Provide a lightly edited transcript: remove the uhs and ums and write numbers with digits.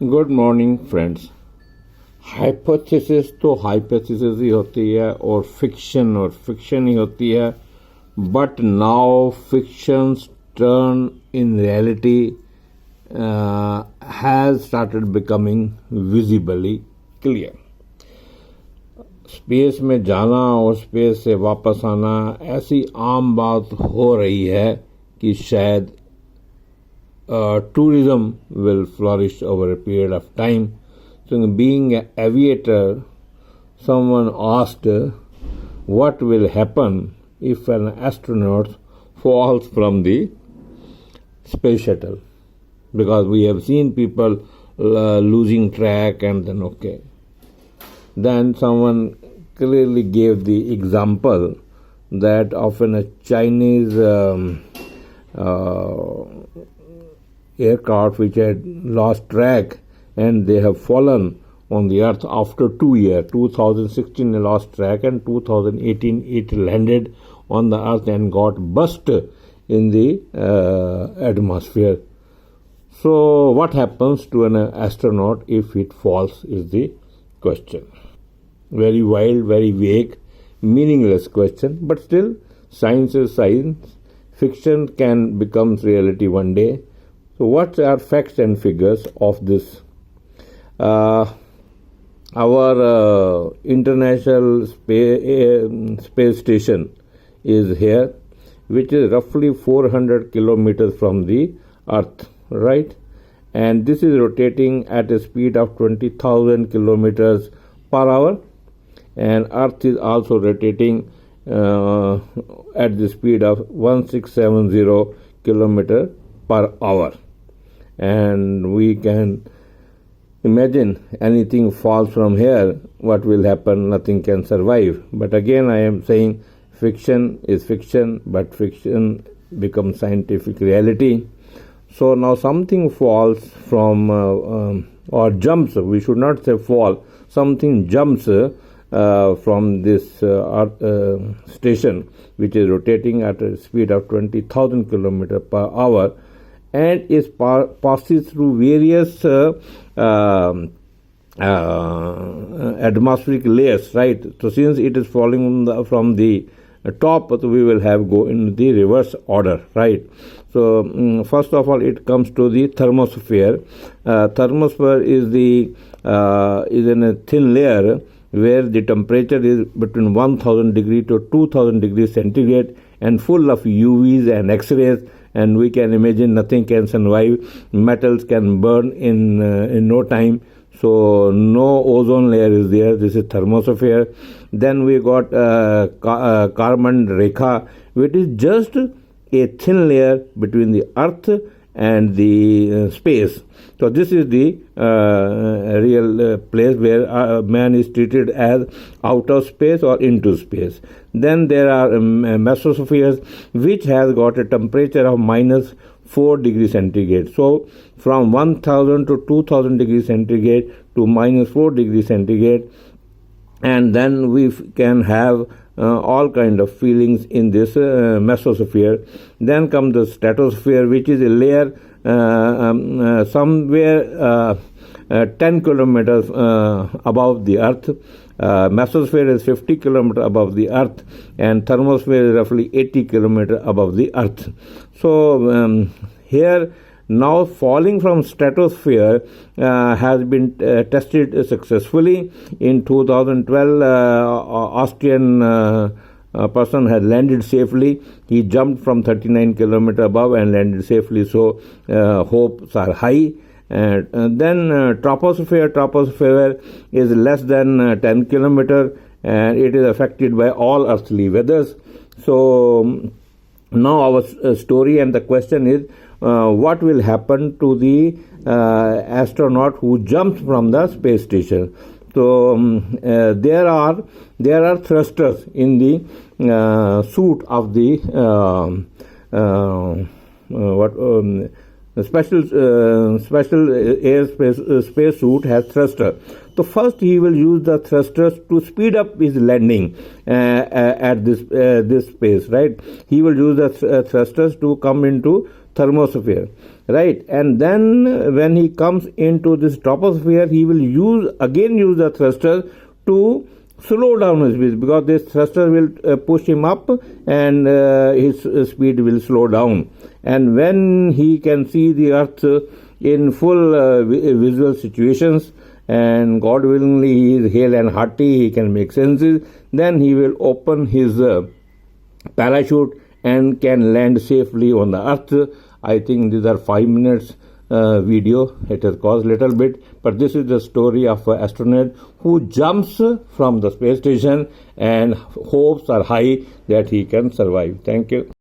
Good morning friends. Hypothesis तो hypothesis ही होती है और फिक्शन ही होती है, but now fictions turn in reality has started becoming visibly clear. Space में जाना और स्पेस से वापस आना ऐसी आम बात हो रही है कि शायद tourism will flourish over a period of time. So, being an aviator, someone asked what will happen if an astronaut falls from the space shuttle, because we have seen people losing track and then Then someone clearly gave the example that often a Chinese aircraft which had lost track and they have fallen on the earth after 2 years. 2016 they lost track and 2018 it landed on the earth and got burst in the atmosphere. So what happens to an astronaut if it falls is the question. Very wild, very vague, meaningless question, but still science is science. Fiction can become reality one day. So what are facts and figures of this? Our international space station is here, which is roughly 400 kilometers from the Earth, right? And this is rotating at a speed of 20,000 kilometers per hour, and Earth is also rotating at the speed of 1670 kilometers per hour. And we can imagine anything falls from here, what will happen? Nothing can survive. But again, I am saying fiction is fiction, but fiction becomes scientific reality. So now something falls from or jumps, we should not say fall, something jumps from this station, which is rotating at a speed of 20,000 kilometers per hour, and is passes through various atmospheric layers, right? So since it is falling from the top, so we will have go in the reverse order, right? So first of all, it comes to the thermosphere. Thermosphere is in a thin layer where the temperature is between 1000 degree to 2000 degrees centigrade and full of UVs and X-rays, and we can imagine nothing can survive. Metals can burn in no time. So no ozone layer is there. This is thermosphere. Then we got Karman Rekha, which is just a thin layer between the earth and the space. So this is the real place where man is treated as out of space or into space. Then there are mesospheres, which has got a temperature of minus 4 degrees centigrade. So from 1000 to 2000 degrees centigrade to minus 4 degrees centigrade. And then we can have all kind of feelings in this mesosphere. Then comes the stratosphere, which is a layer somewhere 10 kilometers above the earth. Mesosphere is 50 kilometers above the earth, and thermosphere is roughly 80 kilometers above the earth. So here now falling from stratosphere has been tested successfully. In 2012, Austrian person had landed safely. He jumped from 39 kilometers above and landed safely. So hopes are high. And then troposphere is less than 10 kilometers, and it is affected by all earthly weathers. So now our story and the question is, what will happen to the astronaut who jumps from the space station? So there are thrusters in the suit of the special airspace space suit has thruster. So first he will use the thrusters to speed up his landing at this space, right? He will use the thrusters to come into thermosphere. right? And then when he comes into this troposphere, he will use the thruster to slow down his speed, because this thruster will push him up, and his speed will slow down. And when he can see the earth in full visual situations, and God willingly he is hale and hearty, he can make senses, then he will open his parachute and can land safely on the earth. I think these are 5 minutes video. It has caused little bit, but this is the story of an astronaut who jumps from the space station, and hopes are high that he can survive. Thank you.